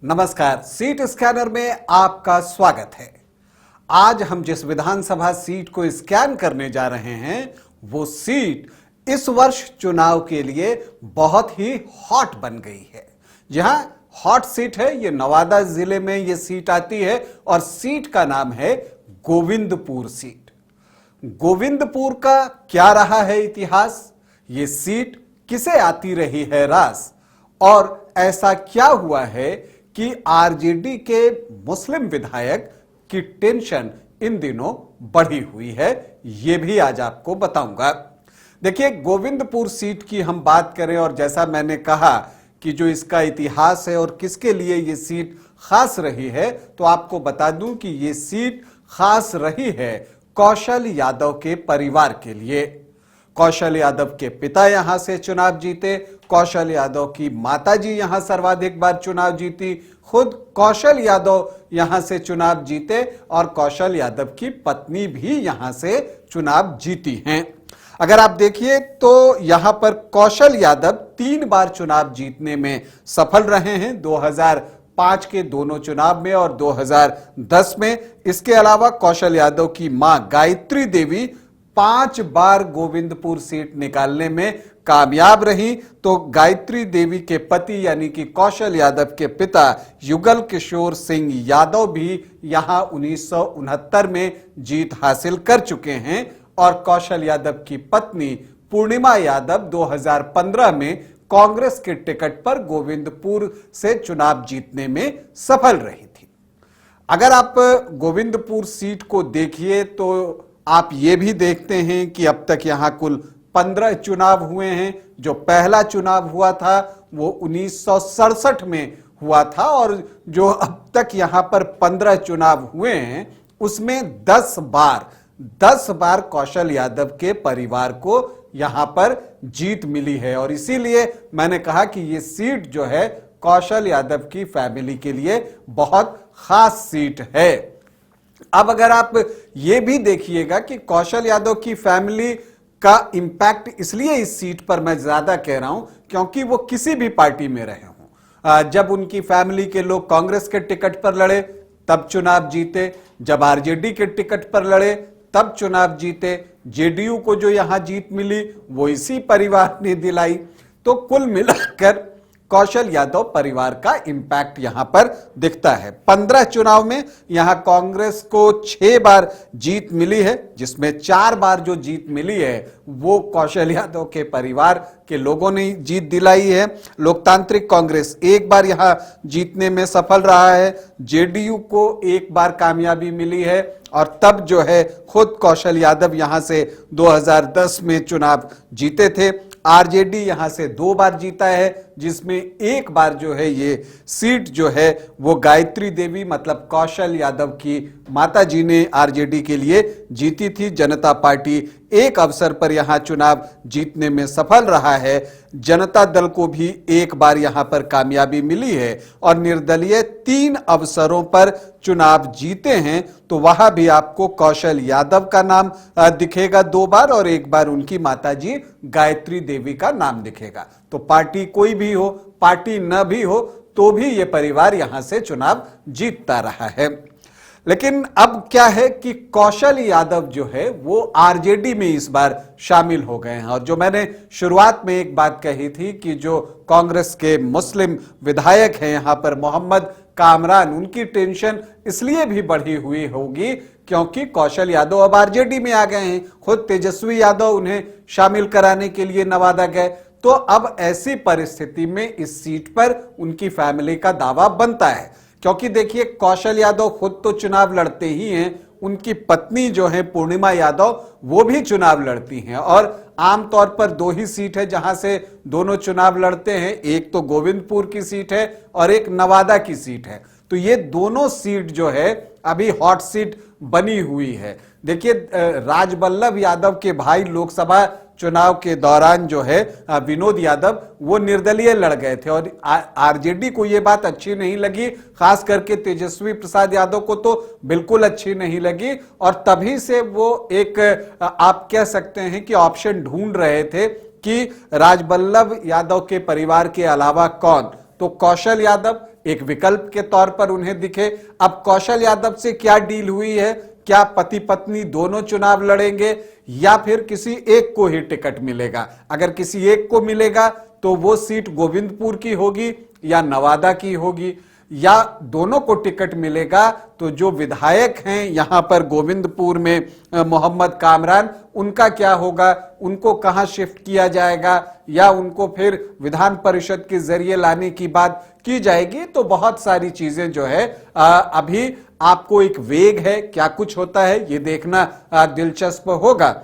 नमस्कार, seat scanner में आपका स्वागत है। आज हम जिस विधानसभा सीट को स्कैन करने जा रहे हैं वो सीट इस वर्ष चुनाव के लिए बहुत ही हॉट बन गई है। जहां हॉट सीट है, ये नवादा जिले में ये सीट आती है और सीट का नाम है गोविंदपुर सीट। गोविंदपुर का क्या रहा है इतिहास, ये सीट किसे आती रही है रास, और ऐसा क्या हुआ है कि आरजेडी के मुस्लिम विधायक की टेंशन इन दिनों बढ़ी हुई है, यह भी आज आपको बताऊंगा। देखिए, गोविंदपुर सीट की हम बात करें और जैसा मैंने कहा कि जो इसका इतिहास है और किसके लिए यह सीट खास रही है, तो आपको बता दूं कि यह सीट खास रही है कौशल यादव के परिवार के लिए। कौशल यादव के पिता यहां से चुनाव जीते, कौशल यादव की माताजी यहां सर्वाधिक बार चुनाव जीती, खुद कौशल यादव यहां से चुनाव जीते और कौशल यादव की पत्नी भी यहां से चुनाव जीती हैं। अगर आप देखिए तो यहां पर कौशल यादव 3 बार चुनाव जीतने में सफल रहे हैं, 2005 के दोनों चुनाव में और 2010 में। इसके अलावा कौशल यादव की मां गायत्री देवी 5 बार गोविंदपुर सीट निकालने में कामयाब रही, तो गायत्री देवी के पति यानी कि कौशल यादव के पिता युगल किशोर सिंह यादव भी यहां 1969 में जीत हासिल कर चुके हैं और कौशल यादव की पत्नी पूर्णिमा यादव 2015 में कांग्रेस के टिकट पर गोविंदपुर से चुनाव जीतने में सफल रही थी। अगर आप गोविंदपुर सीट को देखिए तो आप ये भी देखते हैं कि अब तक यहां कुल 15 चुनाव हुए हैं। जो पहला चुनाव हुआ था वो 1967 में हुआ था और जो अब तक यहां पर 15 चुनाव हुए हैं उसमें 10 बार कौशल यादव के परिवार को यहां पर जीत मिली है और इसीलिए मैंने कहा कि ये सीट जो है कौशल यादव की फैमिली के लिए बहुत खास सीट है। अब अगर आप ये भी देखिएगा कि कौशल यादव की फैमिली का इंपैक्ट इसलिए इस सीट पर मैं ज्यादा कह रहा हूं क्योंकि वो किसी भी पार्टी में रहे हों। जब उनकी फैमिली के लोग कांग्रेस के टिकट पर लड़े तब चुनाव जीते, जब आरजेडी के टिकट पर लड़े तब चुनाव जीते, जेडीयू को जो यहां जीत मिली वो इसी परिवार ने दिलाई। तो कुल मिलाकर कौशल यादव परिवार का इंपैक्ट यहां पर दिखता है। 15 चुनाव में यहां कांग्रेस को 6 बार जीत मिली है, जिसमें 4 बार जो जीत मिली है वो कौशल यादव के परिवार के लोगों ने जीत दिलाई है। लोकतांत्रिक कांग्रेस 1 बार यहां जीतने में सफल रहा है, जेडीयू को 1 बार कामयाबी मिली है और तब जो है खुद कौशल यादव यहां से 2010 में चुनाव जीते थे। आरजेडी यहां से 2 बार जीता है, जिसमें 1 बार जो है ये सीट जो है वो गायत्री देवी मतलब कौशल यादव की माताजी ने आरजेडी के लिए जीती थी। जनता पार्टी एक अवसर पर यहां चुनाव जीतने में सफल रहा है। जनता दल को भी 1 बार यहां पर कामयाबी मिली है और निर्दलीय 3 अवसरों पर चुनाव जीते हैं, तो वहां भी आपको कौशल यादव का नाम दिखेगा 2 बार और 1 बार उनकी माताजी गायत्री देवी का नाम दिखेगा। तो पार्टी कोई भी हो, पार्टी न भी हो, तो भी यह परिवार यहां से चुनाव जीतता रहा है। लेकिन अब क्या है कि कौशल यादव जो है वो आरजेडी में इस बार शामिल हो गए हैं और जो मैंने शुरुआत में एक बात कही थी कि जो कांग्रेस के मुस्लिम विधायक हैं यहां पर मोहम्मद कामरान, उनकी टेंशन इसलिए भी बढ़ी हुई होगी क्योंकि कौशल यादव अब आरजेडी में आ गए हैं। खुद तेजस्वी यादव उन्हें शामिल कराने के लिए नवादा गए, तो अब ऐसी परिस्थिति में इस सीट पर उनकी फैमिली का दावा बनता है। क्योंकि देखिए, कौशल यादव खुद तो चुनाव लड़ते ही हैं, उनकी पत्नी जो है पूर्णिमा यादव वो भी चुनाव लड़ती हैं और आमतौर पर 2 ही सीट है जहां से दोनों चुनाव लड़ते हैं, एक तो गोविंदपुर की सीट है और एक नवादा की सीट है। तो ये दोनों सीट जो है अभी हॉट सीट बनी हुई है। देखिए, राजबल्लभ यादव के भाई लोकसभा चुनाव के दौरान जो है विनोद यादव वो निर्दलीय लड़ गए थे और आरजेडी को ये बात अच्छी नहीं लगी, खास करके तेजस्वी प्रसाद यादव को तो बिल्कुल अच्छी नहीं लगी और तभी से वो एक आप कह सकते हैं कि ऑप्शन ढूंढ रहे थे कि राजबल्लभ यादव के परिवार के अलावा कौन, तो कौशल यादव एक विकल्प के तौर पर उन्हें दिखे। अब कौशल यादव से क्या डील हुई है, क्या पति पत्नी दोनों चुनाव लड़ेंगे या फिर किसी एक को ही टिकट मिलेगा? अगर किसी एक को मिलेगा तो वो सीट गोविंदपुर की होगी या नवादा की होगी, या दोनों को टिकट मिलेगा तो जो विधायक हैं यहां पर गोविंदपुर में मोहम्मद कामरान, उनका क्या होगा? उनको कहां शिफ्ट किया जाएगा या उनको फिर विधान परिषद के जरिए लाने की बात की जाएगी? तो बहुत सारी चीजें जो है अभी आपको एक वेग है, क्या कुछ होता है ये देखना दिलचस्प होगा।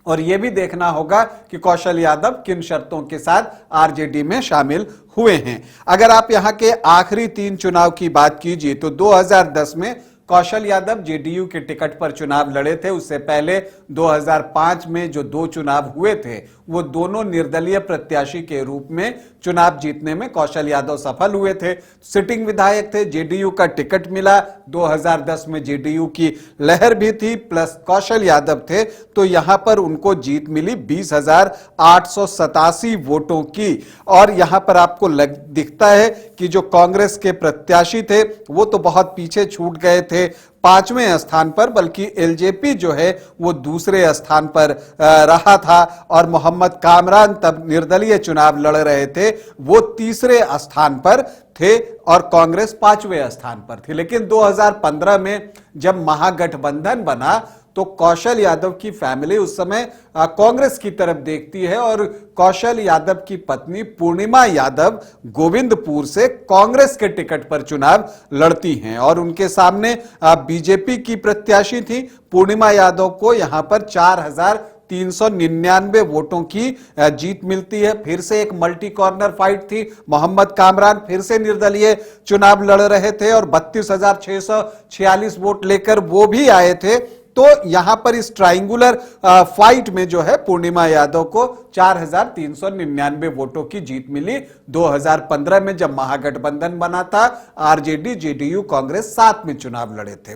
और यह भी देखना होगा कि कौशल यादव किन शर्तों के साथ आरजेडी में शामिल हुए हैं। अगर आप यहां के आखिरी 3 चुनाव की बात कीजिए तो 2010 में कौशल यादव जेडीयू के टिकट पर चुनाव लड़े थे। उससे पहले 2005 में जो 2 चुनाव हुए थे वो दोनों निर्दलीय प्रत्याशी के रूप में चुनाव जीतने में कौशल यादव सफल हुए थे। सिटिंग विधायक थे, जेडीयू का टिकट मिला, 2010 में जेडीयू की लहर भी थी, प्लस कौशल यादव थे, तो यहां पर उनको जीत मिली 20,887 वोटों की। और यहां पर आपको दिखता है कि जो कांग्रेस के प्रत्याशी थे वो तो बहुत पीछे छूट गए थे 5वें स्थान पर, बल्कि एलजेपी जो है वो दूसरे स्थान पर रहा था और मोहम्मद कामरान तब निर्दलीय चुनाव लड़ रहे थे, वो तीसरे स्थान पर थे और कांग्रेस 5वें स्थान पर थी। लेकिन 2015 में जब महागठबंधन बना तो कौशल यादव की फैमिली उस समय कांग्रेस की तरफ देखती है और कौशल यादव की पत्नी पूर्णिमा यादव गोविंदपुर से कांग्रेस के टिकट पर चुनाव लड़ती हैं और उनके सामने बीजेपी की प्रत्याशी थी। पूर्णिमा यादव को यहां पर 4,399 वोटों की जीत मिलती है। फिर से एक मल्टी कॉर्नर फाइट थी, मोहम्मद कामरान फिर से निर्दलीय चुनाव लड़ रहे थे और 32,646 वोट लेकर वो भी आए थे। तो यहां पर इस ट्रायंगुलर फाइट में जो है पूर्णिमा यादव को 4,399 वोटों की जीत मिली। 2015 में जब महागठबंधन बना था, आरजेडी जेडीयू कांग्रेस साथ में चुनाव लड़े थे,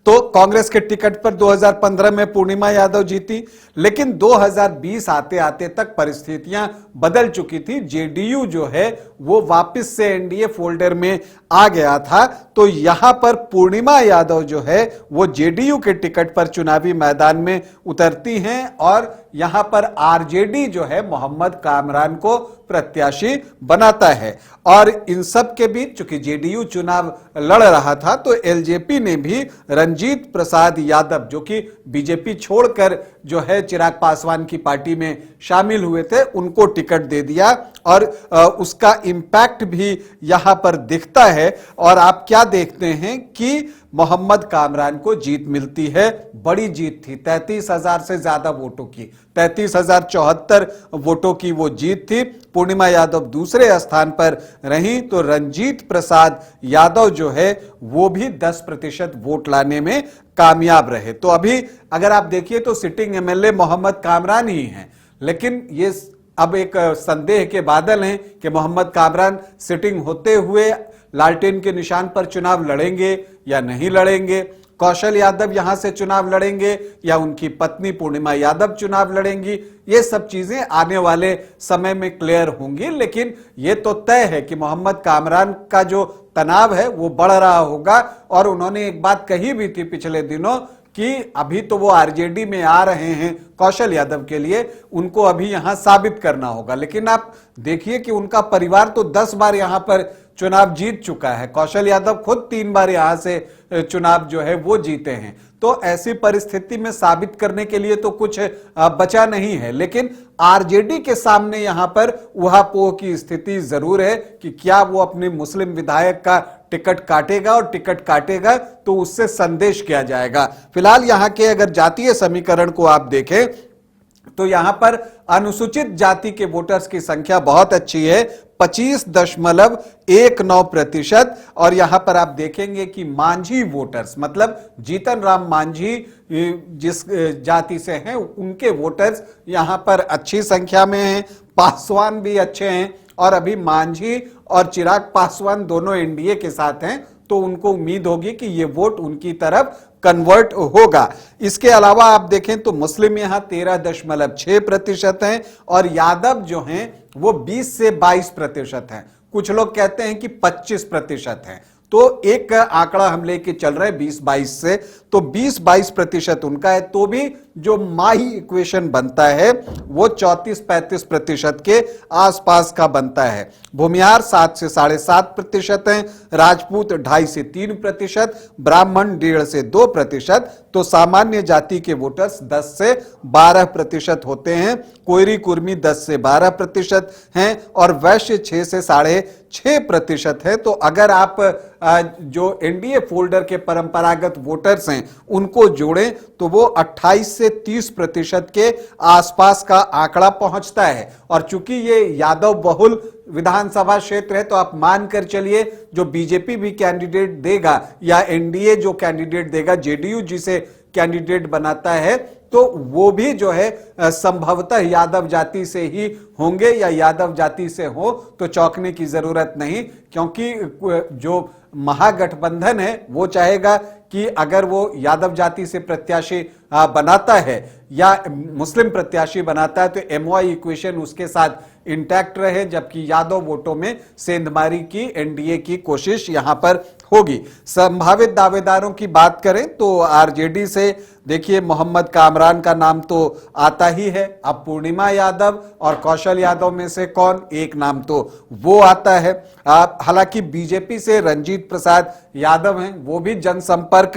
तो कांग्रेस के टिकट पर 2015 में पूर्णिमा यादव जीती। लेकिन 2020 आते आते तक परिस्थितियां बदल चुकी थी, जेडीयू जो है वो वापस से एनडीए फोल्डर में आ गया था। तो यहां पर पूर्णिमा यादव जो है वो जेडीयू के टिकट पर चुनावी मैदान में उतरती हैं और यहां पर आरजेडी जो है मोहम्मद कामरान को प्रत्याशी बनाता है। और इन सब के बीच चूंकि जेडीयू चुनाव लड़ रहा था तो एलजेपी ने भी रंजीत प्रसाद यादव, जो कि बीजेपी छोड़कर जो है चिराग पासवान की पार्टी में शामिल हुए थे, उनको टिकट दे दिया और उसका इंपैक्ट भी यहां पर दिखता है। और आप क्या देखते हैं कि मोहम्मद कामरान को जीत मिलती है, बड़ी जीत थी, 33,000 से ज्यादा वोटों की, 33,074 वोटों की वो जीत थी। पूर्णिमा यादव दूसरे स्थान पर रही तो रंजीत प्रसाद यादव जो है वो भी 10% वोट लाने में कामयाब रहे। तो अभी अगर आप देखिए तो सिटिंग एमएलए मोहम्मद कामरान ही हैं, लेकिन ये अब एक संदेह के बादल हैं कि मोहम्मद कामरान सिटिंग होते हुए लालटेन के निशान पर चुनाव लड़ेंगे या नहीं लड़ेंगे, कौशल यादव यहां से चुनाव लड़ेंगे या उनकी पत्नी पूर्णिमा यादव चुनाव लड़ेंगी, ये सब चीजें आने वाले समय में क्लियर होंगी। लेकिन ये तो तय है कि मोहम्मद कामरान का जो तनाव है वो बढ़ रहा होगा। और उन्होंने एक बात कही भी थी पिछले दिनों कि अभी तो वो आरजेडी में आ रहे हैं कौशल यादव के लिए, उनको अभी यहां साबित करना होगा। लेकिन आप देखिए कि उनका परिवार तो 10 बार यहां पर चुनाव जीत चुका है, कौशल यादव खुद 3 बार यहां से चुनाव जो है वो जीते हैं। तो ऐसी परिस्थिति में साबित करने के लिए तो कुछ बचा नहीं है। लेकिन आरजेडी के सामने यहां पर उहापोह की स्थिति जरूर है कि क्या वो अपने मुस्लिम विधायक का टिकट काटेगा, और टिकट काटेगा तो उससे संदेश क्या जाएगा। फिलहाल यहां के अगर जातीय समीकरण को आप देखें तो यहां पर अनुसूचित जाति के वोटर्स की संख्या बहुत अच्छी है, 25.19%। और यहां पर आप देखेंगे कि मांझी वोटर्स, मतलब जीतन राम मांझी जिस जाति से हैं उनके वोटर्स यहां पर अच्छी संख्या में हैं, पासवान भी अच्छे हैं और अभी मांझी और चिराग पासवान दोनों एनडीए के साथ हैं, तो उनको उम्मीद होगी कि ये वोट उनकी तरफ कन्वर्ट होगा। इसके अलावा आप देखें तो मुस्लिम यहां 13.6% हैं और यादव जो हैं वो 20 से 22% हैं। कुछ लोग कहते हैं कि 25% है। तो एक आंकड़ा हम लेके चल रहे हैं 20-22 से, तो 20-22% उनका है, तो भी जो माही इक्वेशन बनता है वो 34-35% के आसपास का बनता है। भूमिहार 7 से 7.5% हैं, राजपूत 2.5 से 3%, ब्राह्मण 1.5 से 2%, तो सामान्य जाति के वोटर्स 10 से 12% होते हैं, कोयरी कुर्मी 10 से 12% हैं और वैश्य 6 से 6.5% है। तो अगर आप जो एनडीए फोल्डर के परंपरागत वोटर्स हैं उनको जोड़ें तो वो 28 से 30% के आसपास का आंकड़ा पहुंचता है। और चूंकि ये यादव बहुल विधानसभा क्षेत्र है तो आप मान कर चलिए जो बीजेपी भी कैंडिडेट देगा या एनडीए जो कैंडिडेट देगा, जेडीयू जिसे कैंडिडेट बनाता है, तो वो भी जो है संभवतः यादव जाति से ही होंगे या यादव जाति से हो तो चौंकने की जरूरत नहीं, क्योंकि जो महागठबंधन है वो चाहेगा कि अगर वो यादव जाति से प्रत्याशी बनाता है या मुस्लिम प्रत्याशी बनाता है तो एमओआई इक्वेशन उसके साथ इंटैक्ट रहे, जबकि यादव वोटों में सेंधमारी की एनडीए की कोशिश यहां पर होगी। संभावित दावेदारों की बात करें तो आरजेडी से देखिए मोहम्मद कामरान का नाम तो आता ही है। अब पूर्णिमा यादव और कौशल यादव में से कौन, एक नाम तो वो आता है। हालांकि बीजेपी से रंजीत प्रसाद यादव हैं, वो भी जनसंपर्क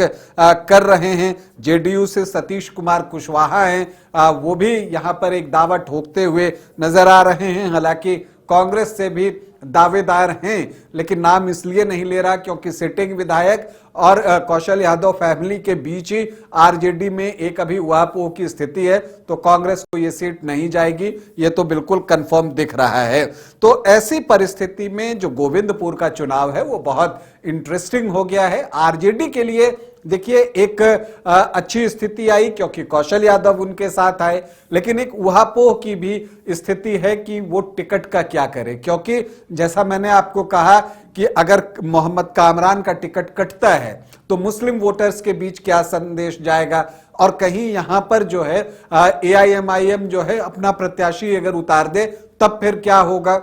कर रहे हैं। जेडीयू से सतीश कुमार कुशवाहा हैं, वो भी यहां पर एक दावा ठोकते हुए नजर आ रहे हैं। हालांकि कांग्रेस से भी दावेदार हैं, लेकिन नाम इसलिए नहीं ले रहा क्योंकि सिटिंग विधायक और कौशल यादव फैमिली के बीच ही आरजेडी में एक अभी उहापोह की स्थिति है, तो कांग्रेस को यह सीट नहीं जाएगी, यह तो बिल्कुल कंफर्म दिख रहा है। तो ऐसी परिस्थिति में जो गोविंदपुर का चुनाव है वो बहुत इंटरेस्टिंग हो गया है आरजेडी के लिए। देखिए एक अच्छी स्थिति आई क्योंकि कौशल यादव उनके साथ आए, लेकिन एक उहापोह की भी स्थिति है कि वो टिकट का क्या करे, क्योंकि जैसा मैंने आपको कहा कि अगर मोहम्मद कामरान का टिकट कटता है तो मुस्लिम वोटर्स के बीच क्या संदेश जाएगा, और कहीं यहां पर जो है एआईएमआईएम जो है अपना प्रत्याशी अगर उतार दे तब फिर क्या होगा।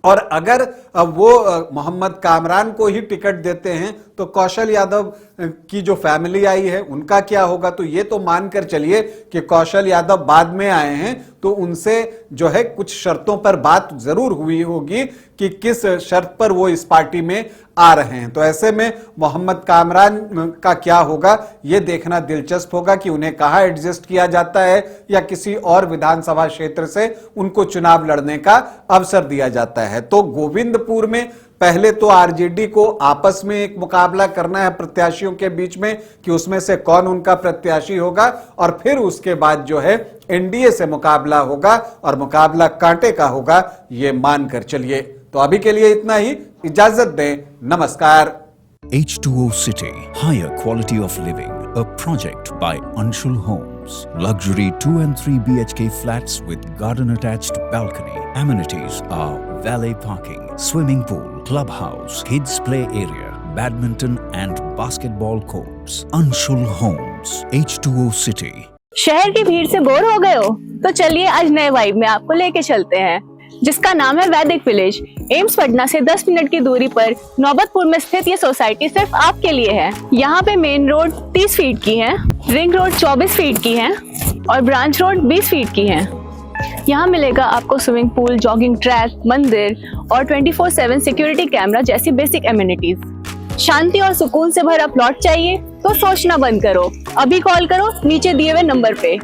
और अगर वो मोहम्मद कामरान को ही टिकट देते हैं तो कौशल यादव की जो फैमिली आई है उनका क्या होगा। तो ये तो मानकर चलिए कि कौशल यादव बाद में आए हैं तो उनसे जो है कुछ शर्तों पर बात जरूर हुई होगी कि किस शर्त पर वो इस पार्टी में आ रहे हैं। तो ऐसे में मोहम्मद कामरान का क्या होगा ये देखना दिलचस्प होगा कि उन्हें कहां एडजस्ट किया जाता है या किसी और विधानसभा क्षेत्र से उनको चुनाव लड़ने का अवसर दिया जाता है। तो गोविंदपुर में पहले तो आरजेडी को आपस में एक मुकाबला करना है प्रत्याशियों के बीच में कि उसमें से कौन उनका प्रत्याशी होगा, और फिर उसके बाद जो है एनडीए से मुकाबला होगा और मुकाबला कांटे का होगा, ये मानकर चलिए। तो अभी के लिए इतना ही, इजाजत दें, नमस्कार। H2O City, higher quality of living, a project by Anshul Homes. Luxury 2 and 3 BHK flats with garden attached balcony. Amenities are valet parking, swimming pool, clubhouse, kids play area, badminton and basketball courts. Anshul Homes, H2O City. शहर की भीड़ से bore हो गए हो? तो चलिए आज नए वाइब में आपको लेके चलते हैं, जिसका नाम है वैदिक विलेज। एम्स पटना से 10 मिनट की दूरी पर नौबतपुर में स्थित ये सोसाइटी सिर्फ आपके लिए है। यहाँ पे मेन रोड 30 फीट की है, रिंग रोड 24 फीट की है और ब्रांच रोड 20 फीट की है। यहाँ मिलेगा आपको स्विमिंग पूल, जॉगिंग ट्रैक, मंदिर और 24/7 सिक्योरिटी कैमरा जैसी बेसिक एमिनिटीज। शांति और सुकून से भरा प्लॉट चाहिए तो सोचना बंद करो, अभी कॉल करो नीचे दिए हुए नंबर पे।